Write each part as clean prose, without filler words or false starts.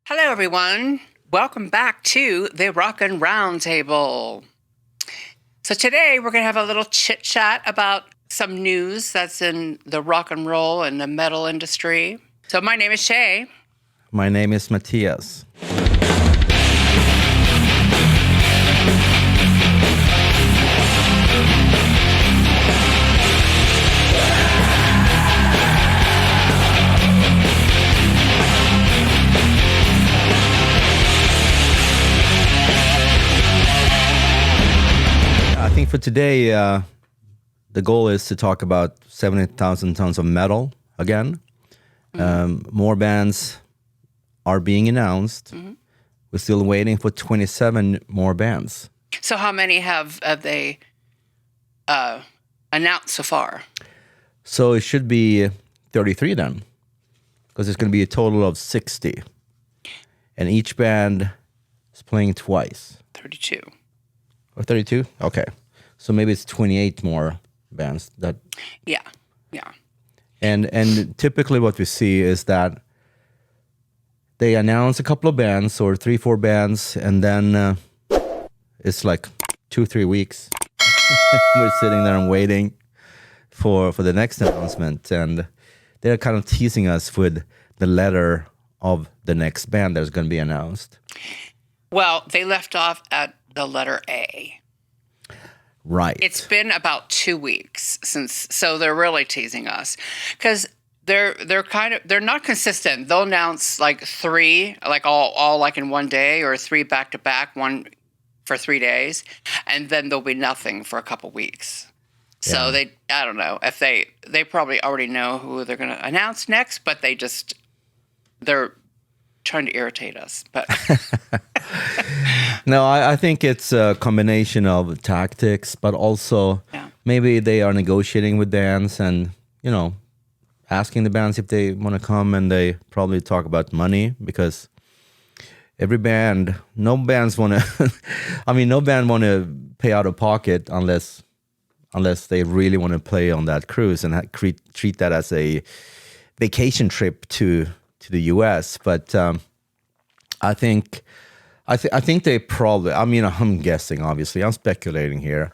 Hello, everyone. Welcome back to the Rockin Roundtable. So today we're going to have a little chit chat about some news that's in the rock and roll and the metal industry. So my name is Shay. My name is Mattias. I think for today, the goal is to talk about 70,000 tons of metal again. More bands are being announced. Mm-hmm. We're still waiting for 27 more bands. So how many have they announced so far? So it should be 33 then, because it's going to be a total of 60. And each band is playing twice. 32. Or 32? Okay. So maybe it's 28 more bands that... Yeah. And typically what we see is that they announce a couple of bands or 3-4 bands, and then it's like 2-3 weeks. We're sitting there and waiting for the next announcement, and they're kind of teasing us with the letter of the next band that's going to be announced. Well, they left off at the letter A. Right. It's been about 2 weeks so they're really teasing us because they're not consistent. They'll announce like 3, like all like in one day, or 3 back to back, one for 3 days, and then there'll be nothing for a couple weeks. Yeah. So I don't know if they probably already know who they're going to announce next, but they're trying to irritate us. But no, I think it's a combination of tactics, but also maybe they are negotiating with bands and, asking the bands if they want to come, and they probably talk about money, because every band, no bands want to, no band want to pay out of pocket unless they really want to play on that cruise and treat that as a vacation trip to the US. But I think they probably, I'm guessing, obviously, I'm speculating here,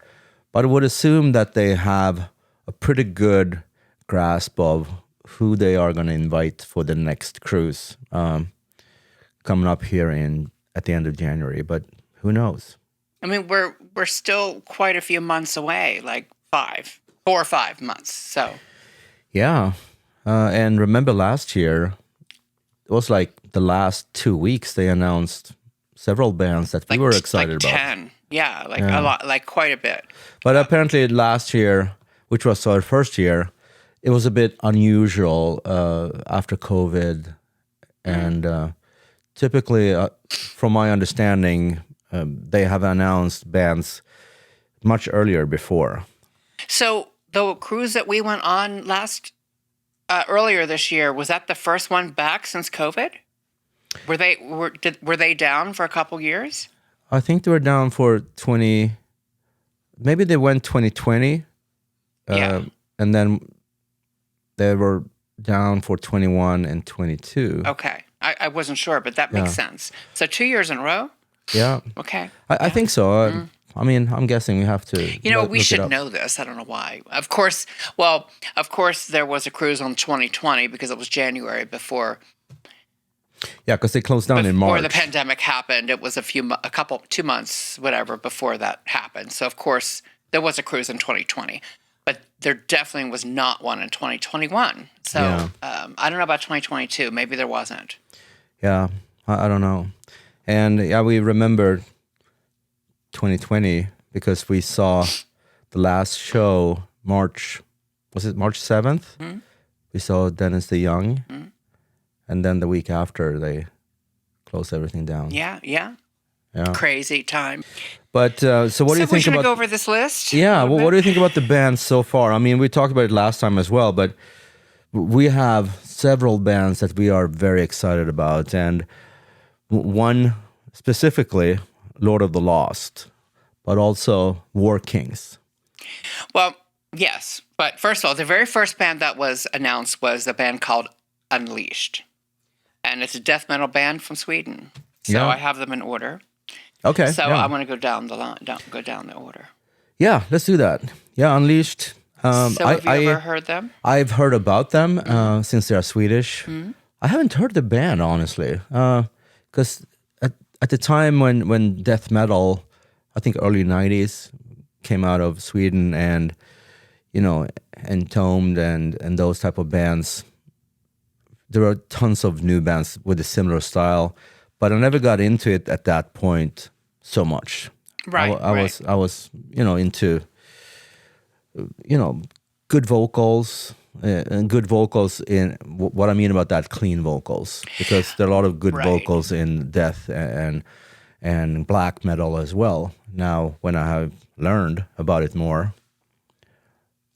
but I would assume that they have a pretty good grasp of who they are going to invite for the next cruise coming up here at the end of January, but who knows? We're still quite a few months away, like 4 or 5 months. So yeah, and remember last year, it was like the last 2 weeks they announced several bands that we were excited about. 10, a lot, like quite a bit. But apparently last year, which was our first year, it was a bit unusual after COVID, and typically, from my understanding, they have announced bands much earlier before. So the cruise that we went on earlier this year, was that the first one back since COVID? Were they down for a couple years? I think they were down for 20. Maybe they went 2020. And then they were down for 21 and 22. Okay. I wasn't sure, but that makes sense. So 2 years in a row? Yeah. Okay. I think so. I'm guessing we have to. We should know this. I don't know why. Of course, there was a cruise on 2020 because it was January before. Yeah, because they closed down in March. Before the pandemic happened, it was 2 months, whatever, before that happened. So, of course, there was a cruise in 2020. But there definitely was not one in 2021. So, I don't know about 2022. Maybe there wasn't. Yeah, I don't know. And, we remember 2020 because we saw the last show, March 7th? Mm-hmm. We saw Dennis DeYoung. Mm-hmm. And then the week after, they closed everything down. Yeah. Crazy time. But so what do you think about... So we're going to go over this list? Yeah, what do you think about the bands so far? We talked about it last time as well, but we have several bands that we are very excited about. And one specifically, Lord of the Lost, but also War Kings. Well, yes. But first of all, the very first band that was announced was a band called Unleashed. and it's a death metal band from Sweden. So I have them in order. Okay. So I want to go down the line, go down the order. Yeah, let's do that. Yeah, Unleashed. So have you ever heard them? I've heard about them since they are Swedish. I haven't heard the band, honestly, because at the time when death metal, I think early 90s, came out of Sweden, and Entombed and those type of bands, there were tons of new bands with a similar style, but I never got into it at that point so much. Right. I was into good vocals, and good vocals in what I mean about that, clean vocals, because there are a lot of good vocals in death and black metal as well. Now, when I have learned about it more,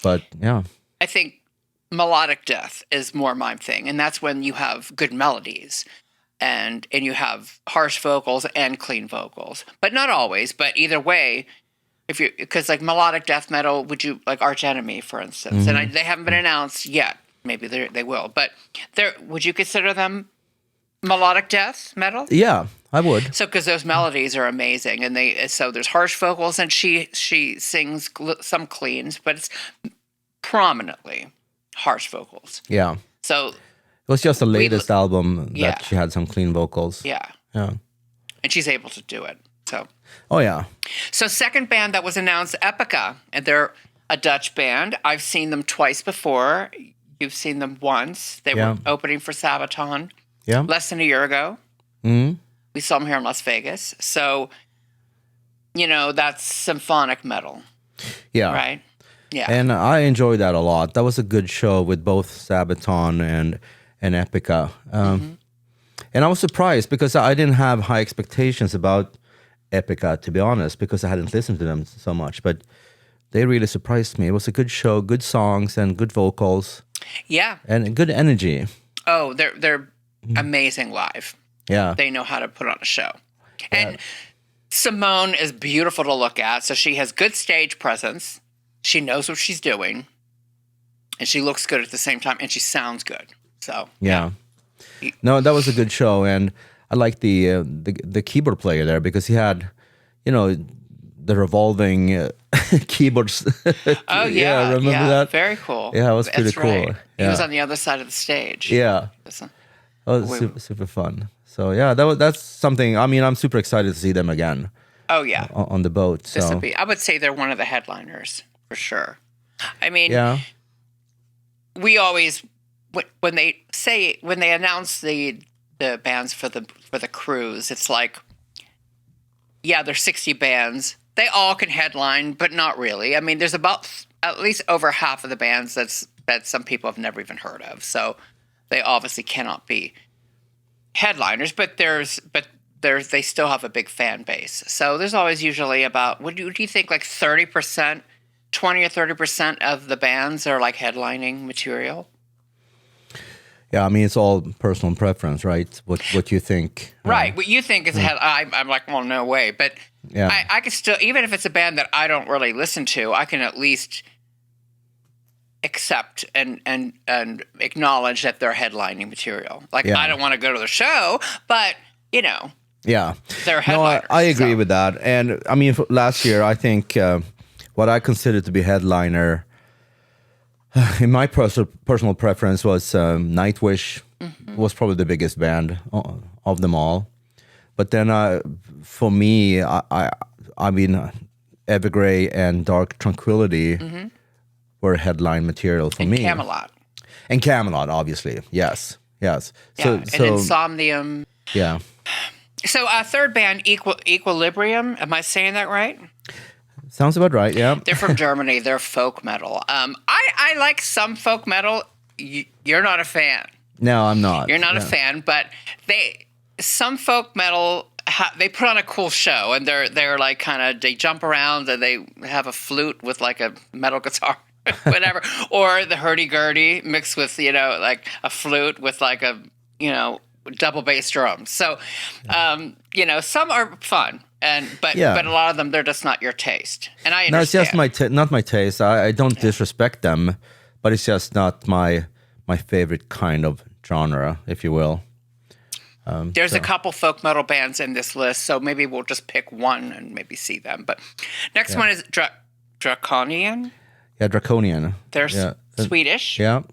but yeah, I think melodic death is more my thing, and that's when you have good melodies, and you have harsh vocals and clean vocals, but not always. But either way. Because like melodic death metal, would you like Arch Enemy, for instance? And they haven't been announced yet. Maybe they will, but would you consider them melodic death metal? Yeah, I would. So because those melodies are amazing, and so there's harsh vocals, and she sings some cleans, but it's prominently harsh vocals. Yeah. So it was just the latest album that she had some clean vocals. Yeah. Yeah. And she's able to do it. So. Oh, yeah. So second band that was announced, Epica, and they're a Dutch band. I've seen them twice before. You've seen them once. They were opening for Sabaton less than a year ago. Mm-hmm. We saw them here in Las Vegas. So, that's symphonic metal. Yeah. Right? Yeah. And I enjoyed that a lot. That was a good show with both Sabaton and Epica. And I was surprised because I didn't have high expectations about Epica, to be honest, because I hadn't listened to them so much, but they really surprised me. It was a good show, good songs and good vocals. Yeah. And good energy. Oh, they're amazing live. Yeah. They know how to put on a show. And Simone is beautiful to look at, so she has good stage presence. She knows what she's doing. And she looks good at the same time, and she sounds good. So, yeah. No, that was a good show, and I like the keyboard player there because he had, the revolving keyboards. Oh yeah, remember that? Very cool. Yeah, it was pretty cool. Right. Yeah. He was on the other side of the stage. Yeah, that was super fun. So yeah, that's something. I mean, I'm super excited to see them again. Oh yeah, on the boat. So I would say they're one of the headliners for sure. I mean, we always when they announce the bands for the cruise, it's like, there's 60 bands. They all can headline, but not really. I mean, there's about at least over half of the bands that some people have never even heard of. So they obviously cannot be headliners, but they still have a big fan base. So there's always usually about, what do you think, like 30%, 20 or 30% of the bands are like headlining material? Yeah, I mean, it's all personal preference, right? What you think. Right. What you think is I'm like, well, no way. But I can still, even if it's a band that I don't really listen to, I can at least accept and acknowledge that they're headlining material. Like, I don't want to go to the show, but, Yeah. They're headliners. No, I agree with that. And, I mean, last year, I think what I considered to be headliner, in my personal preference, was Nightwish. Was probably the biggest band of them all. But then for me, I mean, Evergrey and Dark Tranquillity were headline material for me. And Camelot, obviously. Yes. Yeah, and Insomnium. Yeah. So third band, Equilibrium. Am I saying that right? Sounds about right, yeah. They're from Germany. They're folk metal. I like some folk metal. You're not a fan. No, I'm not. You're not a fan, but some folk metal, they put on a cool show, and they're like they jump around, and they have a flute with like a metal guitar, whatever, or the hurdy-gurdy mixed with like a flute with like a double bass drums. So some are fun. But a lot of them, they're just not your taste, and I understand. No, it's just not my taste. I don't disrespect them, but it's just not my favorite kind of genre, if you will. There's a couple folk metal bands in this list, so maybe we'll just pick one and maybe see them. But next one is Draconian. Yeah, Draconian. They're Swedish. Yeah.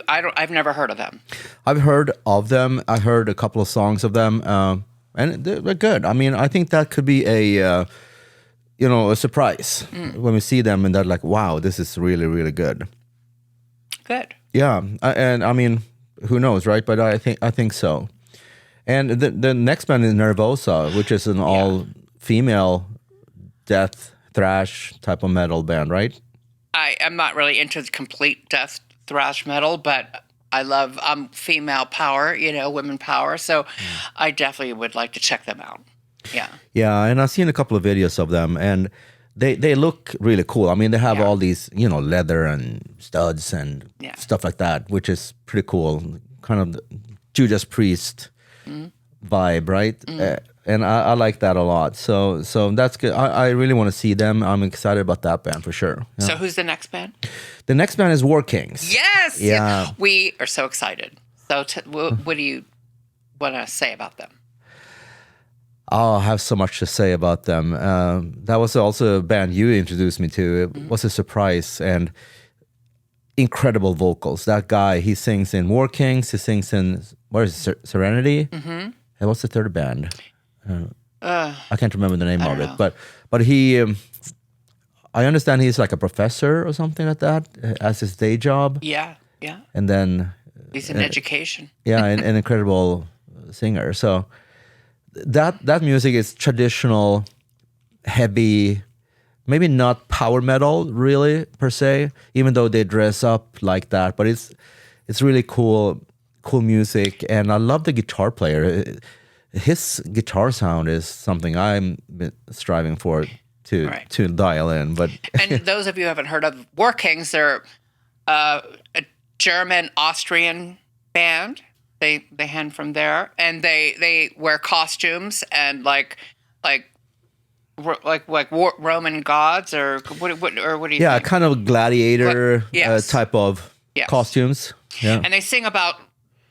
I've never heard of them. I've heard of them. I heard a couple of songs of them, and they're good. I mean, I think that could be a surprise when we see them, and they're like, "Wow, this is really, really good." Good. Yeah, and I mean, who knows, right? But I think so. And the next band is Nervosa, which is an all-female death thrash type of metal band, right? I am not really into complete death thrash metal, but I love female power, women power. So I definitely would like to check them out. Yeah. Yeah, and I've seen a couple of videos of them, and they look really cool. I mean, they have all these, leather and studs and stuff like that, which is pretty cool. Kind of the Judas Priest vibe, right? And I like that a lot. So that's good. I really want to see them. I'm excited about that band for sure. Yeah. So who's the next band? The next band is War Kings. Yes! Yeah. We are so excited. So what do you want to say about them? Oh, I have so much to say about them. That was also a band you introduced me to. It was a surprise, and incredible vocals. That guy, he sings in War Kings. He sings in, what is it, Serenity? Mm-hmm. And what's the third band? I can't remember the name of it. But he, I understand he's like a professor or something like that as his day job. Yeah. And then... He's in education. Yeah, an incredible singer. So... That music is traditional, heavy, maybe not power metal really per se, even though they dress up like that. But it's really cool music, and I love the guitar player. His guitar sound is something I'm striving for to dial in. But and those of you who haven't heard of War Kings, they're a German-Austrian band. They hand from there, and they wear costumes and like Roman gods, or what do you think? Kind of gladiator type of costumes. Yeah, and they sing about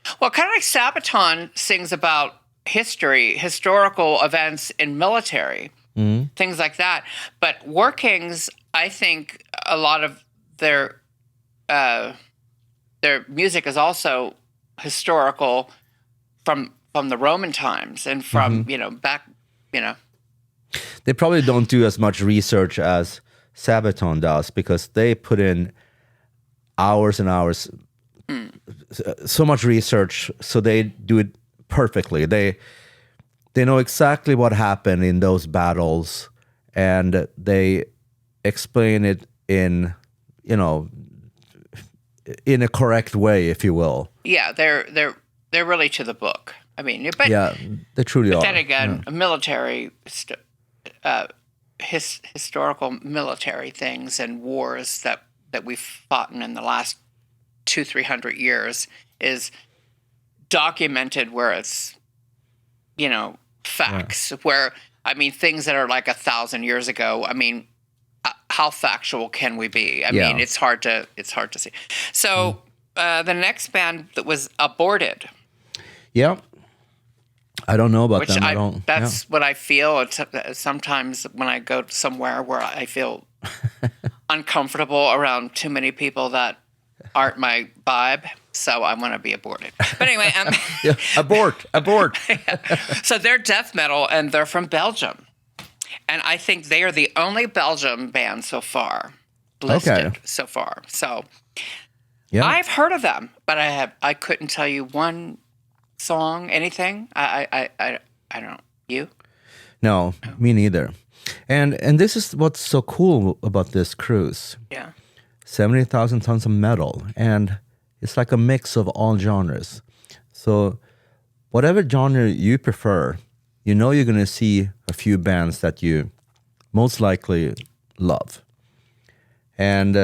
kind of like Sabaton sings about historical events in military, things like that. But War Kings, I think a lot of their music is also historical from the Roman times and from back. They probably don't do as much research as Sabaton does, because they put in hours and hours, so much research, so they do it perfectly. They know exactly what happened in those battles, and they explain it in a correct way, if you will. Yeah, they're really to the book. I mean, but they truly are. But then again, military, historical military things and wars that we've fought in the last 200-300 years is documented, where it's facts. Where things that are like 1,000 years ago. I mean, how factual can we be? I mean, it's hard to see. So the next band that was aborted. Yeah, I don't know about them. That's what I feel. Sometimes when I go somewhere where I feel uncomfortable around too many people that aren't my vibe, so I want to be aborted. But anyway, abort. Yeah. So they're death metal, and they're from Belgium. And I think they are the only Belgium band so far listed so far. So I've heard of them, but I couldn't tell you one song, anything. I don't know. You? No, me neither. And this is what's so cool about this cruise. Yeah. 70,000 tons of metal, and it's like a mix of all genres. So whatever genre you prefer, you're going to see a few bands that you most likely love. And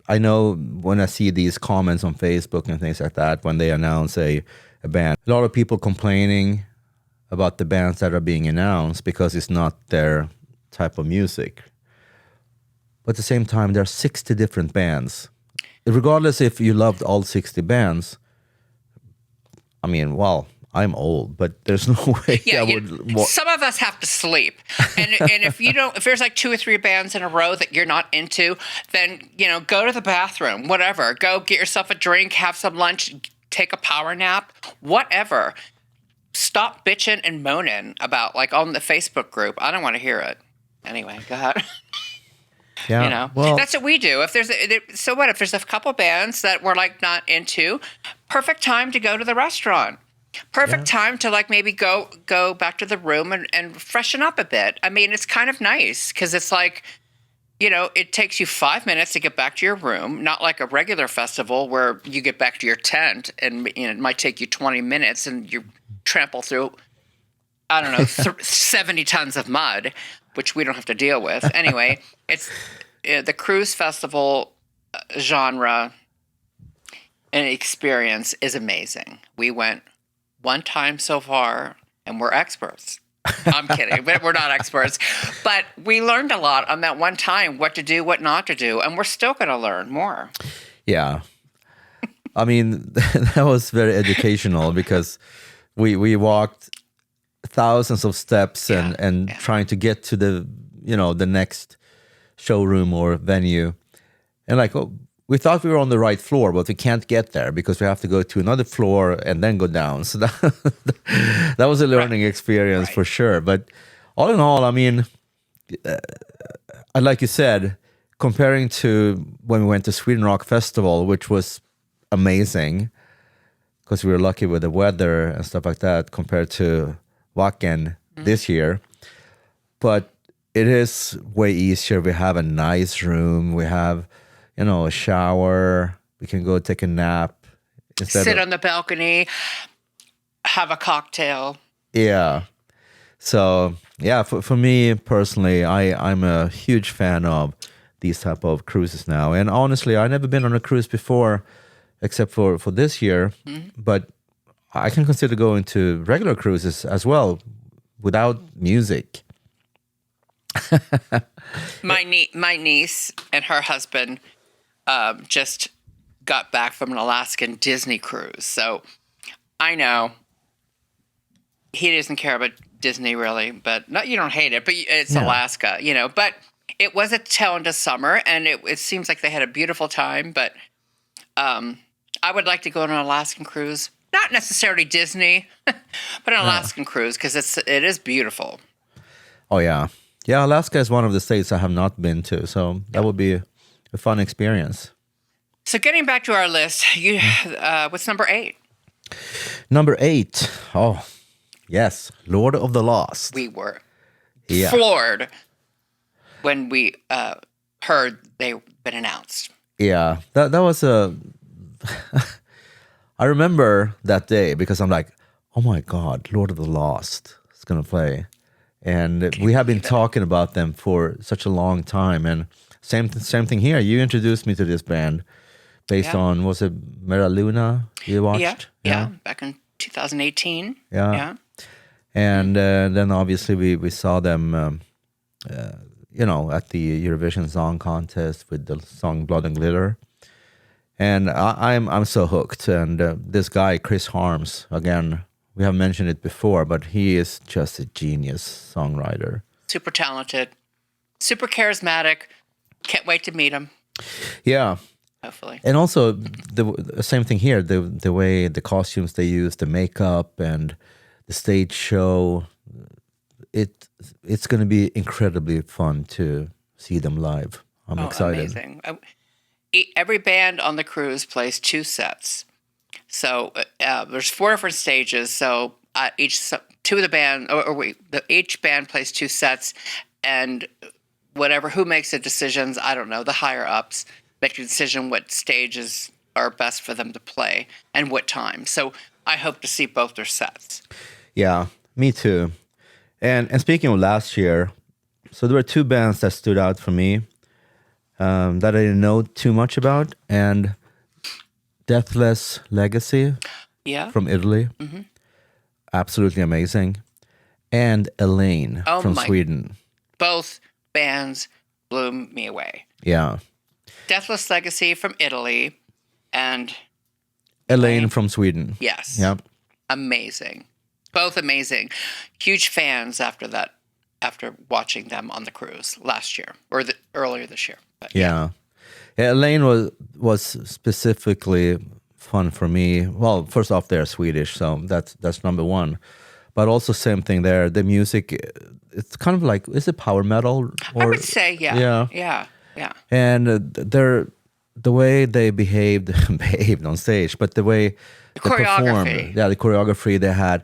I know when I see these comments on Facebook and things like that, when they announce a band, a lot of people complaining about the bands that are being announced because it's not their type of music. But at the same time, there are 60 different bands. Regardless if you loved all 60 bands, I I'm old, but there's no way I would. Some of us have to sleep, and if there's like 2 or 3 bands in a row that you're not into, then go to the bathroom, whatever. Go get yourself a drink, have some lunch, take a power nap, whatever. Stop bitching and moaning about like on the Facebook group. I don't want to hear it. Anyway, go ahead. Yeah, well, that's what we do. If there's so what if there's a couple bands that we're like not into, perfect time to go to the restaurant. Perfect time to like maybe go back to the room and freshen up a bit. I mean, it's kind of nice because it's like, it takes you 5 minutes to get back to your room, not like a regular festival where you get back to your tent and it might take you 20 minutes and you trample through, I don't know, 70 tons of mud, which we don't have to deal with. Anyway, it's the cruise festival genre and experience is amazing. We went one time so far, and we're experts. I'm kidding, but we're not experts. But we learned a lot on that one time, what to do, what not to do, and we're still going to learn more. Yeah. I mean, that was very educational because we walked thousands of steps and trying to get to the, the next showroom or venue. And like, we thought we were on the right floor, but we can't get there because we have to go to another floor and then go down. So that was a learning experience for sure. But all in all, I mean, like you said, comparing to when we went to Sweden Rock Festival, which was amazing because we were lucky with the weather and stuff like that compared to Wacken this year. But it is way easier. We have a nice room. We have a shower. We can go take a nap. Sit on the balcony, have a cocktail. Yeah. So, yeah, for me personally, I'm a huge fan of these type of cruises now. And honestly, I've never been on a cruise before, except for this year. Mm-hmm. But I can consider going to regular cruises as well without music. My niece and her husband just got back from an Alaskan Disney cruise. So I know he doesn't care about Disney really, but you don't hate it, but it's Alaska, but it was a tail into summer and it seems like they had a beautiful time, but I would like to go on an Alaskan cruise, not necessarily Disney, but an Alaskan cruise because it is beautiful. Oh yeah. Yeah. Alaska is one of the states I have not been to. So that would be a fun experience. So getting back to our list, what's number 8? Number 8. Oh, yes. Lord of the Lost. We were floored when we heard they'd been announced. Yeah, that was I remember that day because I'm like, oh my God, Lord of the Lost is going to play. And we have been talking about them for such a long time. And same thing here. You introduced me to this band based on, was it Mera Luna you watched? Yeah, back in 2018. Yeah. And then obviously we saw them, at the Eurovision Song Contest with the song Blood and Glitter. And I'm so hooked. And this guy, Chris Harms, again, we have mentioned it before, but he is just a genius songwriter. Super talented, super charismatic. Can't wait to meet him. Yeah. Hopefully. And also the same thing here, the way the costumes they use, the makeup and the stage show, it's going to be incredibly fun to see them live. I'm excited. Amazing. Every band on the cruise plays 2 sets. So there's 4 different stages. So each band plays 2 sets, and who makes the decisions, I don't know, the higher ups make a decision what stages are best for them to play and what time. So I hope to see both their sets. Yeah, me too. And speaking of last year, so there were 2 bands that stood out for me that I didn't know too much about, and Deathless Legacy from Italy. Mm-hmm. Absolutely amazing. And Elaine from Sweden. Both bands blew me away. Yeah. Deathless Legacy from Italy and Elaine from Sweden. Yes. Yep. amazing. Both amazing. Huge fans after that, after watching them on the cruise last year or earlier this year. But, yeah. Elaine was specifically fun for me. Well, first off, they're Swedish, so that's number one. But also same thing there. The music, it's kind of like, is it power metal? Or, I would say, yeah. And the way they behaved on stage, but the way the they performed, the choreography they had,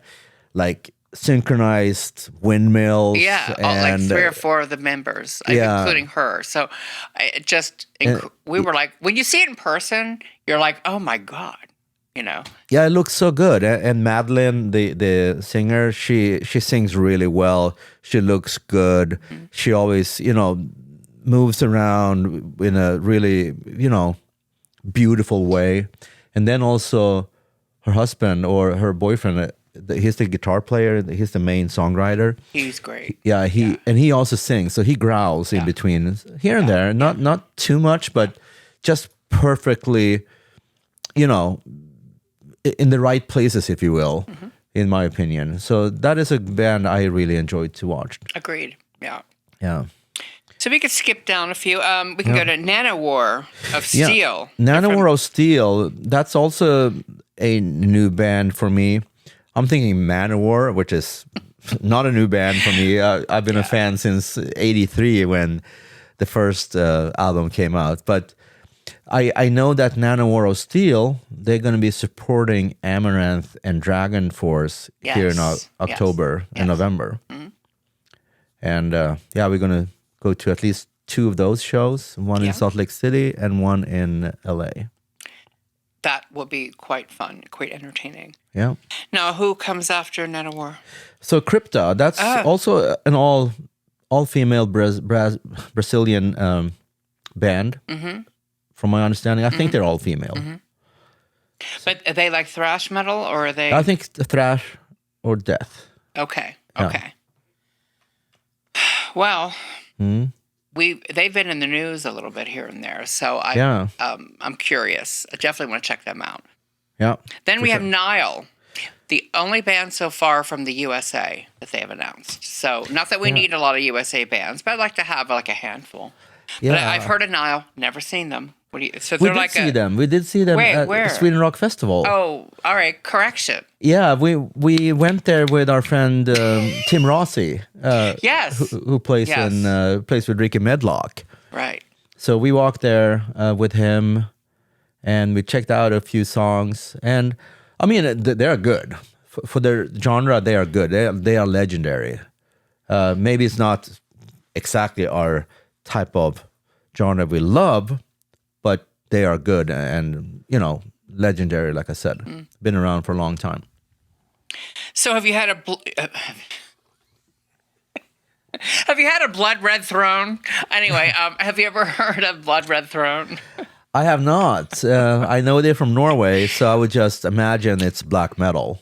like synchronized windmills. Yeah, like 3 or 4 of the members, including her. So we were like, when you see it in person, you're like, oh my God, you know. Yeah, it looks so good. And Madeline, the singer, she sings really well. She looks good. Mm-hmm. She always, moves around in a really, beautiful way. And then also her husband or her boyfriend, he's the guitar player. He's the main songwriter. He's great. And he also sings. So he growls in between here and there. Not too much, but just perfectly, in the right places, if you will, in my opinion. So that is a band I really enjoyed to watch. Agreed. Yeah. Yeah. So we could skip down a few. We can go to NEEWER of Steel. NEEWER of Steel. That's also a new band for me. I'm thinking Manowar, which is not a new band for me. I've been a fan since '83 when the first album came out. But I know that NEEWER of Steel, they're going to be supporting Amaranthe and dragonforce here in October and November. Mm-hmm. And we're going to go to at least 2 of those shows, one in Salt Lake City and one in LA. That will be quite fun, quite entertaining. Yeah. Now, who comes after NEEWER? So Crypta, that's also an all-female Brazilian band. Mm-hmm. From my understanding, I think they're all female. Mm-hmm. But are they like thrash metal, or are they? I think thrash or death. Okay. Well, they've been in the news a little bit here and there, so I'm curious. I definitely want to check them out. Yeah. Then we have Nile, the only band so far from the USA that they have announced. So not that we need a lot of USA bands, but I'd like to have like a handful. Yeah. But I've heard of Nile, never seen them. So we did see them. We did see them at the Sweden Rock Festival. Oh, all right. Correction. Yeah, we went there with our friend Tim Rossi. Yes. Who plays plays with Ricky Medlock. Right. So we walked there with him, and we checked out a few songs. And I mean, they're good for their genre. They are good. They are legendary. Maybe it's not exactly our type of genre we love, but they are good and, legendary, like I said. Been around for a long time. So have you had a Blood Red Throne? Anyway, have you ever heard of Blood Red Throne? I have not. I know they're from Norway, so I would just imagine it's black metal.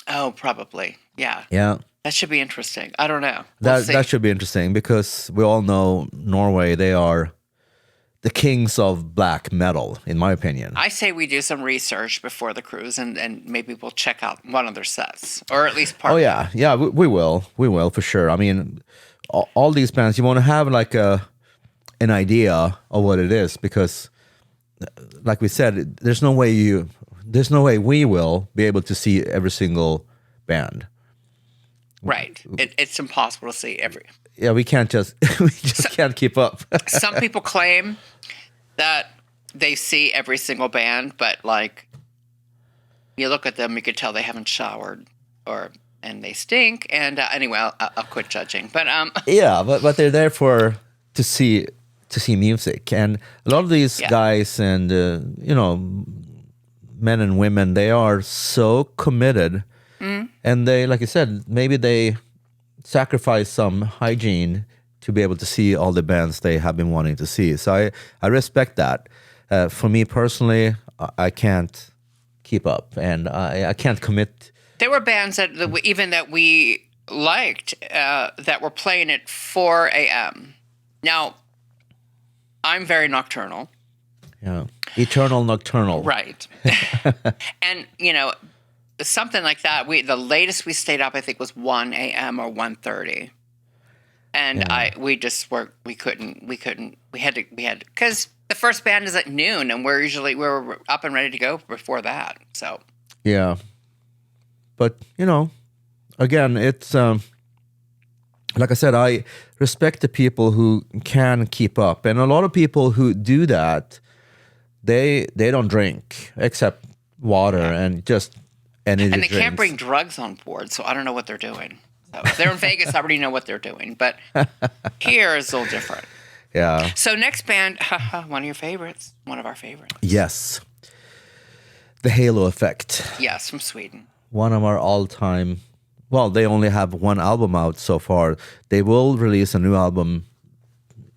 Oh, probably. Yeah. Yeah. That should be interesting. I don't know. That should be interesting because we all know Norway, they are the kings of black metal, in my opinion. I say we do some research before the cruise and maybe we'll check out one of their sets, or at least part of it. Yeah, we will. We will, for sure. I mean, all these bands, you want to have like an idea of what it is because, like we said, there's no way we will be able to see every single band. Right. It's impossible to see every. Yeah, we can't can't keep up. Some people claim that they see every single band, but like you look at them, you could tell they haven't showered and they stink. And anyway, I'll quit judging. But yeah, but they're there to see music, and a lot of these guys and men and women, they are so committed. And they, like I said, maybe they sacrifice some hygiene to be able to see all the bands they have been wanting to see. So I respect that. For me personally, I can't keep up, and I can't commit. There were bands that we liked that were playing at 4 a.m. Now, I'm very nocturnal. Yeah, eternal nocturnal. Right. And, something like that. The latest we stayed up, I think, was 1 a.m. or 1:30. And we had to, because the first band is at noon, and we were up and ready to go before that. So yeah, but again, it's like I said, I respect the people who can keep up, and a lot of people who do that, they don't drink except water and just energy and they drinks. can't bring drugs on board, so I don't know what they're doing. So if they're in Vegas, I already know what they're doing, but here is a little different. Yeah. So next band, one of your favorites, one of our favorites. Yes. The Halo Effect. Yes, from Sweden. One of our all-time. Well, they only have one album out so far. They will release a new album,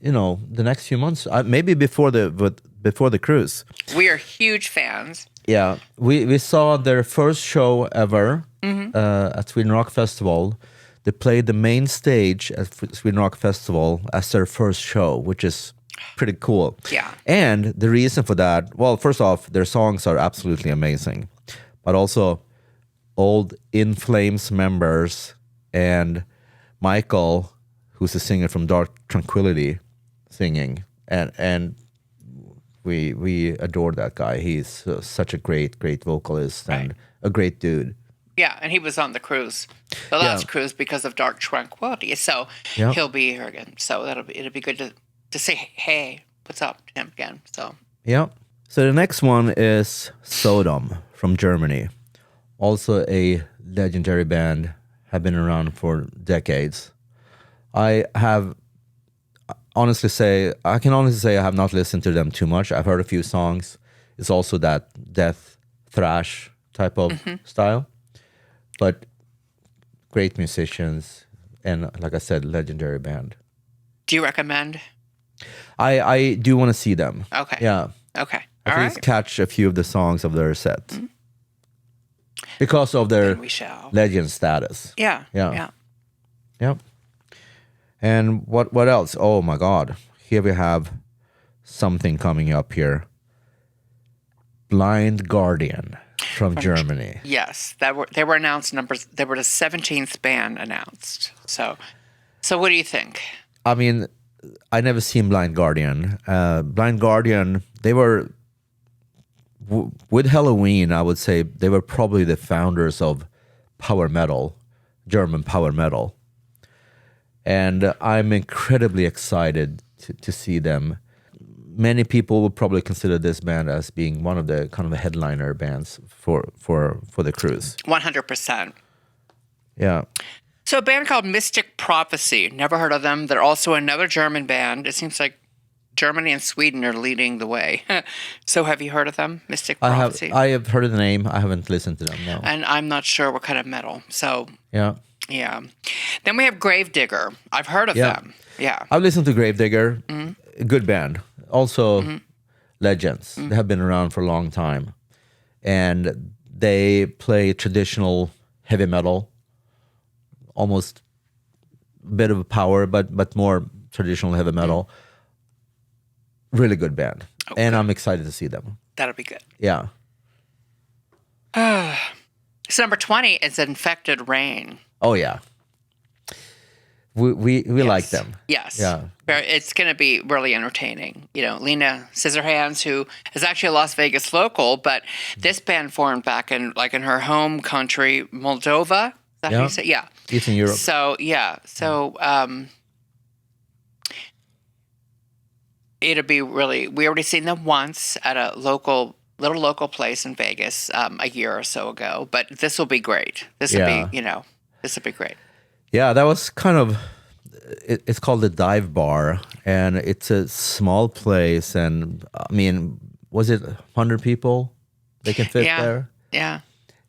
the next few months, maybe before the cruise. We are huge fans. Yeah, we saw their first show ever at Sweden Rock Festival. They played the main stage at Sweden Rock Festival as their first show, which is pretty cool. Yeah. And the reason for that, well, first off, their songs are absolutely amazing, but also old In Flames members and Michael, who's a singer from Dark Tranquillity, singing, and we adore that guy. He's such a great vocalist and a great dude. Yeah, and he was on the cruise, the last cruise, because of Dark Tranquillity. So he'll be here again. So it'll be good to say, hey, what's up to him again. So So the next one is Sodom from Germany, also a legendary band, have been around for decades. I can honestly say I have not listened to them too much. I've heard a few songs. It's also that death thrash type of style. But great musicians, and like I said, legendary band. Do you recommend? I do want to see them. Okay. Yeah. Okay. At least catch a few of the songs of their set. Because of their legend status. Yeah. Yep. And what else? Oh my God. Here we have something coming up here. Blind Guardian. From Germany. Yes, they were announced numbers. They were the 17th band announced. So what do you think? I mean, I never seen Blind Guardian. Blind Guardian, they were with Halloween. I would say they were probably the founders of power metal, German power metal, and I'm incredibly excited to see them. Many people would probably consider this band as being one of the kind of the headliner bands for the cruise. 100%. Yeah. So a band called Mystic Prophecy. Never heard of them. They're also another German band. It seems like Germany and Sweden are leading the way. So have you heard of them, Mystic Prophecy? I have heard of the name. I haven't listened to them, no. And I'm not sure what kind of metal. So yeah. Then we have Gravedigger. I've heard of them. Yeah. I've listened to Gravedigger. A good band. Also legends. They have been around for a long time. And they play traditional heavy metal. Almost a bit of power, but more traditional heavy metal. Really good band. Okay. And I'm excited to see them. That'll be good. Yeah. So number 20 is Infected Rain. Oh, yeah. We like them. Yes. Yeah. It's going to be really entertaining. Lena Scissorhands, who is actually a Las Vegas local, but this band formed back in her home country, Moldova. Is that how you say? Yeah. It's in Europe. So, it'll be really, we already seen them once at a little local place in Vegas a year or so ago, but this will be great. This will be great. Yeah, that was kind of, it's called the Dive Bar, and it's a small place, and I mean, was it 100 people they can fit there? Yeah.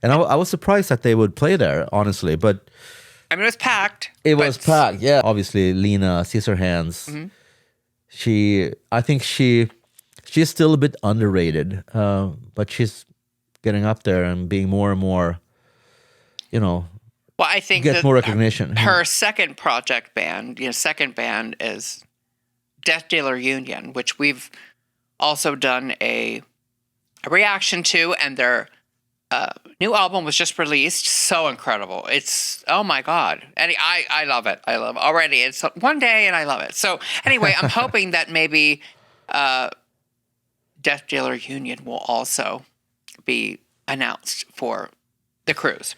And I was surprised that they would play there, honestly, but... I mean, it was packed. It was packed, yeah. Obviously, Lena Scissorhands, I think she's still a bit underrated, but she's getting up there and being more and more, Well, I think get more recognition. Her second project band, second band is Death Dealer Union, which we've also done a reaction to, and their new album was just released. So incredible. It's, oh my God. And I love it. I love it already. It's one day and I love it. So anyway, I'm hoping that maybe Death Dealer Union will also be announced for the cruise.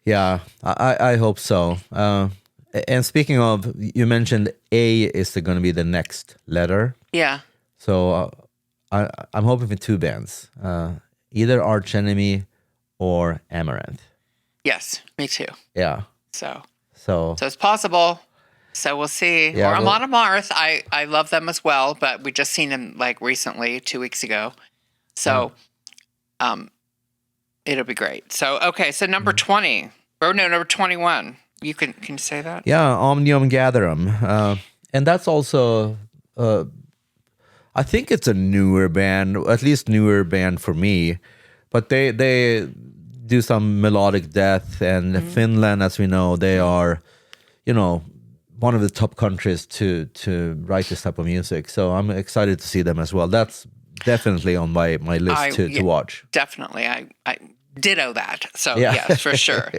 Yeah, I hope so. And speaking of, you mentioned A is going to be the next letter. Yeah. So I'm hoping for two bands, either Arch Enemy or Amaranthe. Yes, me too. Yeah. So it's possible. So we'll see. Yeah, or Amaranthe. I love them as well, but we just seen them like recently, 2 weeks ago. So, it'll be great. So okay, so number 20, or no, number 21. You can you say that? Yeah, Omnium Gatherum, and that's also. I think it's a newer band, at least newer band for me, but they do some melodic death, and Finland, as we know, they are, one of the top countries to write this type of music. So I'm excited to see them as well. That's definitely on my list to watch. Definitely, I ditto that. So yes, for sure.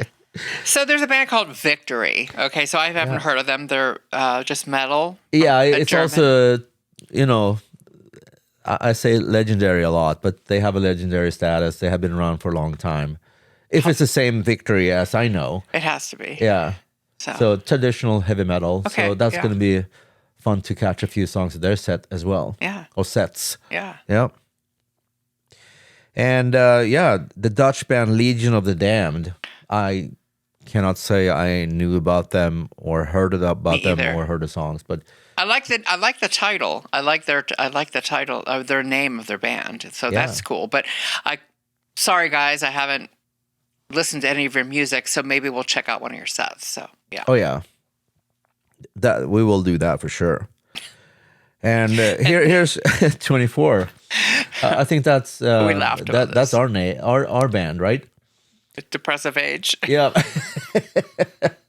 So there's a band called Victory. Okay, so I haven't heard of them. They're just metal. Yeah, it's German. Also, I say legendary a lot, but they have a legendary status. They have been around for a long time. If it's the same Victory as I know. It has to be. Yeah. So traditional heavy metal. Okay, so that's going to be fun to catch a few songs of their set as well. Yeah. Or sets. Yeah. Yeah. And the Dutch band Legion of the Damned. I cannot say I knew about them or heard about them or heard the songs, but I like the title. I like the title of their name of their band. So that's cool. But sorry guys, I haven't listened to any of your music, so maybe we'll check out one of your sets. So yeah. Oh yeah, that we will do that for sure. And here's 24. I think that's we laughed about that's our band, right? Depressive Age. Yeah.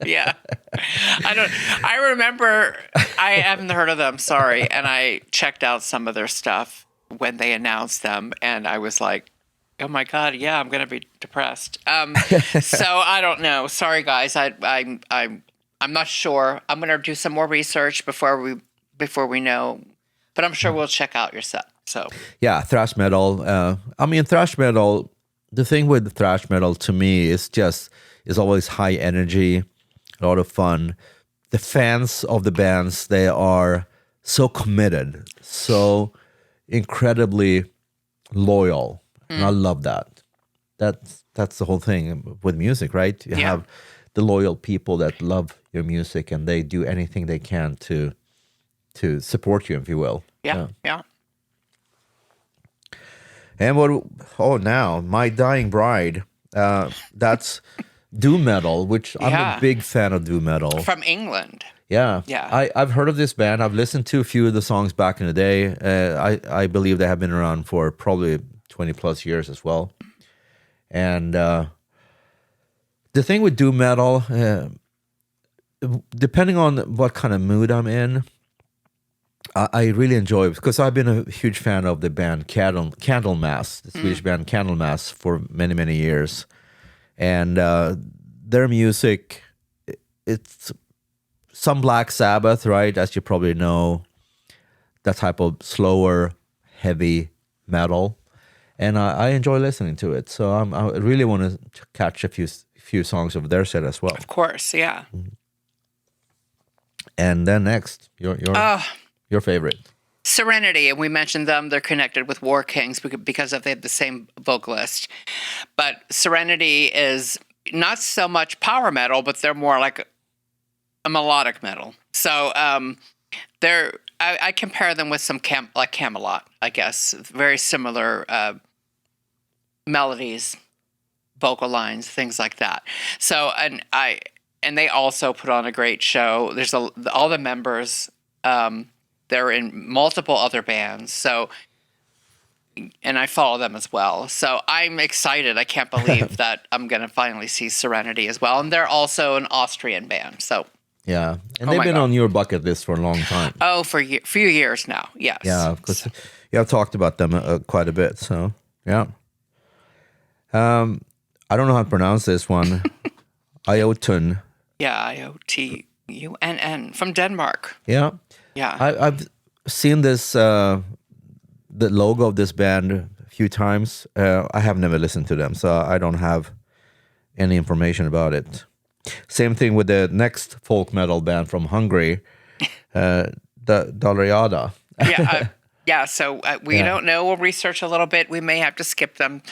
Yeah. I remember, I haven't heard of them, sorry, and I checked out some of their stuff when they announced them, and I was like, oh my God, yeah, I'm going to be depressed. So I don't know. Sorry, guys. I'm not sure. I'm going to do some more research before we know, but I'm sure we'll check out your set. So yeah, thrash metal. Thrash metal. The thing with thrash metal to me is always high energy, a lot of fun. The fans of the bands, they are so committed, so incredibly loyal, and I love that. That's the whole thing with music, right? You have the loyal people that love your music, and they do anything they can to support you, if you will. Yeah. And now My Dying Bride. That's doom metal, which I'm a big fan of doom metal. From England. Yeah. Yeah. I've heard of this band. I've listened to a few of the songs back in the day. I believe they have been around for probably 20 plus years as well. And the thing with doom metal, depending on what kind of mood I'm in, I really enjoy it because I've been a huge fan of the band Candlemass, the Swedish band Candlemass, for many, many years. And their music, it's some Black Sabbath, right? As you probably know, that type of slower, heavy metal. And I enjoy listening to it. So I really want to catch a few songs of their set as well. Of course, yeah. And then next, your favorite. Serenity, and we mentioned them. They're connected with War Kings because they have the same vocalist. But Serenity is not so much power metal, but they're more like a melodic metal. So I compare them with some like Camelot, I guess. Very similar melodies, vocal lines, things like that. So and they also put on a great show. There's all the members. They're in multiple other bands, and I follow them as well. So I'm excited. I can't believe that I'm going to finally see Serenity as well. And they're also an Austrian band. So yeah, and they've been on your bucket list for a long time. Oh, for a few years now. Yes. Yeah, because you have talked about them quite a bit. So yeah. I don't know how to pronounce this one. Iotun. Yeah, IOTUNN from Denmark. Yeah. Yeah. I've seen this, the logo of this band a few times. I have never listened to them, so I don't have any information about it. Same thing with the next folk metal band from Hungary, the Dalriada. Yeah, so we don't know. We'll research a little bit. We may have to skip them.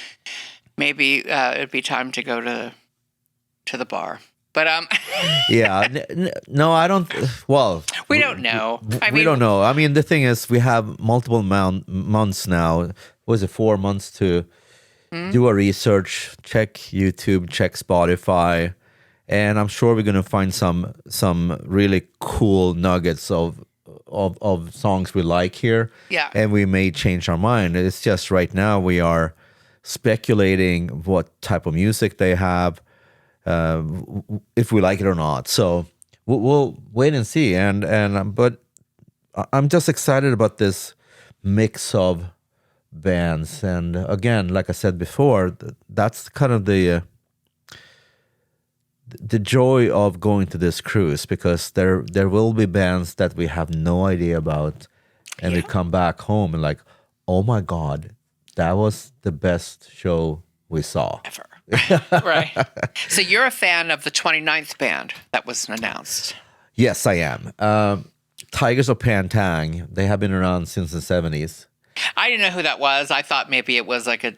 Maybe it'd be time to go to the bar. But Yeah, no, I don't. Well, we don't know. We don't know. I mean, the thing is, we have multiple months now. Was it 4 months to do a research, check YouTube, check Spotify, and I'm sure we're gonna find some really cool nuggets of songs we like here. Yeah. And we may change our mind. It's just right now we are speculating what type of music they have, if we like it or not. So we'll wait and see. But I'm just excited about this mix of bands. And again, like I said before, that's kind of the joy of going to this cruise, because there will be bands that we have no idea about, and we come back home and like, oh my God, that was the best show we saw ever. Right. So you're a fan of the 29th band that was announced. Yes, I am. Tigers of Pantang. They have been around since the 70s. I didn't know who that was. I thought maybe it was like a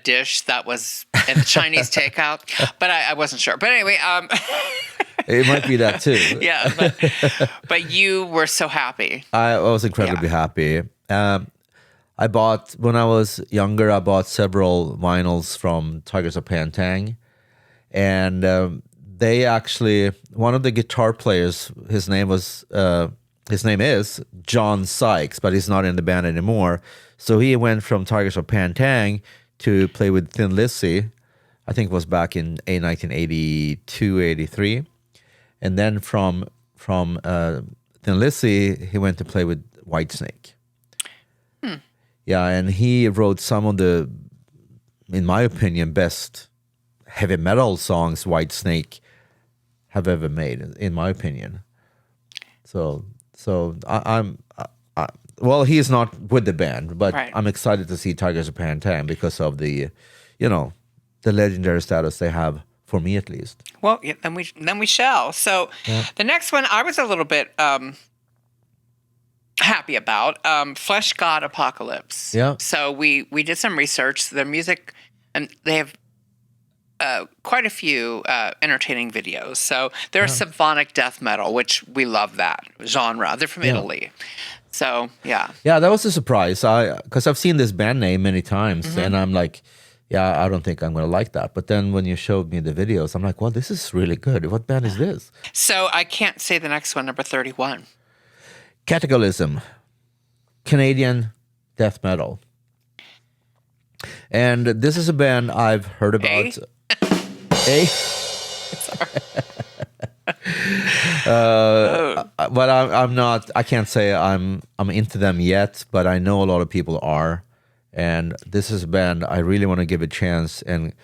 dish that was in the Chinese takeout, but I wasn't sure. But anyway, it might be that too. Yeah, but you were so happy. I was incredibly happy. When I was younger, I bought several vinyls from Tigers of Pantang, and they actually, one of the guitar players, his name is John Sykes, but he's not in the band anymore. So he went from Tigers of Pantang to play with Thin Lizzy. I think it was back in 1982, 83. And then from Thin Lizzy, he went to play with Whitesnake. Yeah, and he wrote some of the, in my opinion, best heavy metal songs Whitesnake have ever made, in my opinion. So well, he's not with the band, but I'm excited to see Tigers of Pantang because of the, the legendary status they have, for me at least. Well, yeah, then we shall. So the next one I was a little bit happy about, Flesh God Apocalypse. Yeah. So we did some research. Their music, and they have quite a few entertaining videos. So they're symphonic death metal, which we love that genre. They're from Italy. So, yeah. Yeah, that was a surprise. Because I've seen this band name many times, and I'm like, yeah, I don't think I'm going to like that. But then when you showed me the videos, I'm like, well, this is really good. What band is this? So I can't say the next one, number 31. Cataclysm, Canadian death metal. And this is a band I've heard about. But I'm not. I can't say I'm into them yet. But I know a lot of people are, and this is a band I really want to give a chance and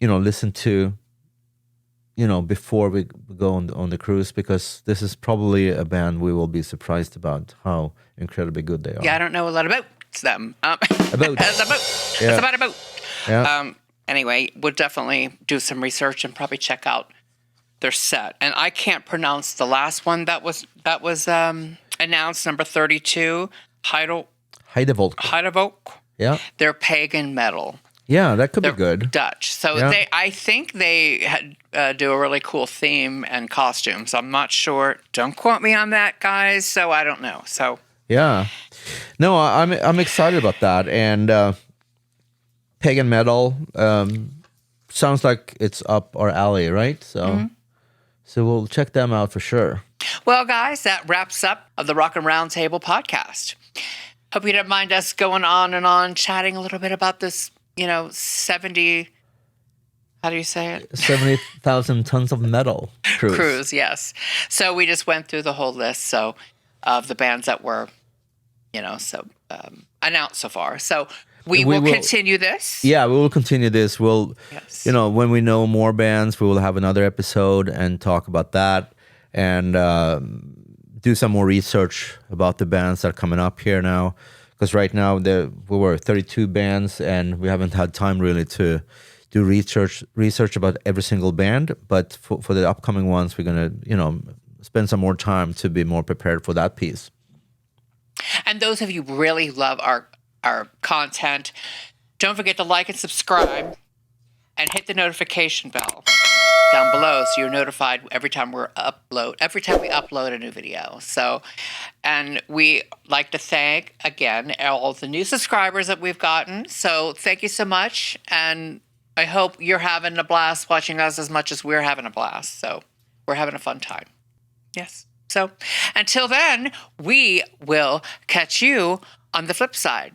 listen to. Before we go on the cruise, because this is probably a band we will be surprised about how incredibly good they are. Yeah, I don't know a lot about them. It's about a boat. Yeah. Anyway, we'll definitely do some research and probably check out their set. And I can't pronounce the last one that was announced, number 32, Heidevolk. Yeah. They're pagan metal. Yeah, that could be good. Dutch. So I think they do a really cool theme and costumes. I'm not sure. Don't quote me on that, guys. So I don't know. So yeah, no, I'm excited about that. And pagan metal sounds like it's up our alley, right? So so we'll check them out for sure. Well, guys, that wraps up the Rockin Roundtable podcast. Hope you don't mind us going on and on, chatting a little bit about this. 70, how do you say it? 70,000 tons of metal cruise. Yes. So we just went through the whole list of the bands that were, announced so far. So We will continue this. Yeah, we will continue this. We'll, when we know more bands, we will have another episode and talk about that and do some more research about the bands that are coming up here now. Because right now we were 32 bands and we haven't had time really to do research about every single band. But for the upcoming ones, we're going to, spend some more time to be more prepared for that piece. And those of you who really love our content, don't forget to like and subscribe and hit the notification bell down below so you're notified every time we upload a new video. So, and we like to thank again all the new subscribers that we've gotten. So thank you so much, and I hope you're having a blast watching us as much as we're having a blast. So we're having a fun time. Yes. So until then, we will catch you on the flip side.